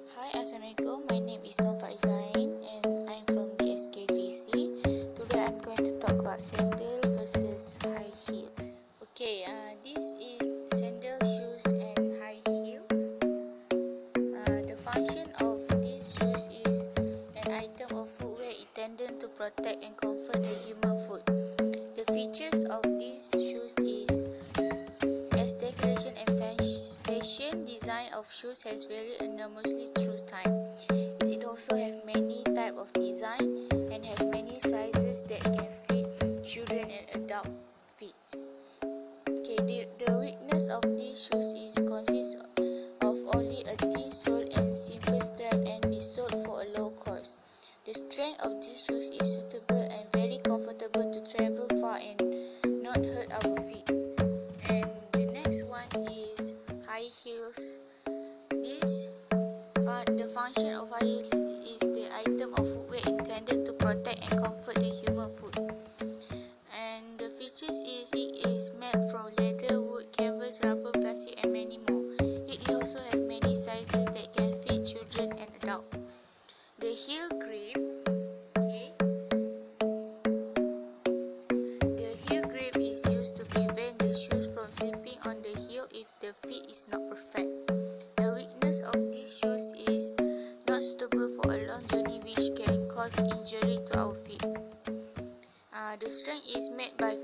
Hi, Assalamualaikum. My name is Nova Izarin and I'm from the SKDC. Today I'm going to talk about sandal versus high heels. This is sandal shoes and high heels. The function of these shoes is an item of footwear intended to protect and comfort the human foot. The features of these shoes is as decoration and fashion design of shoes has varied enormously through time. It also have many type of design and have many sizes that can fit children and adult feet. The weakness of these shoes is consists of only a thin sole and simple strap and is sold for a low cost. The strength of these shoes is suitable and very comfortable to travel far and not hurt our feet. And the next one is high heels. The function of high heels is the item of footwear intended to protect and comfort the human foot. And the features is it is made from leather, wood, canvas, rubber, plastic and many more. It also have many sizes that can fit children and adults. The heel grip. The heel grip is used to prevent the shoes from slipping on the heel if the fit is not perfect. The weakness of these shoes is not suitable for a long journey which can cause injury to our feet. The strength is made by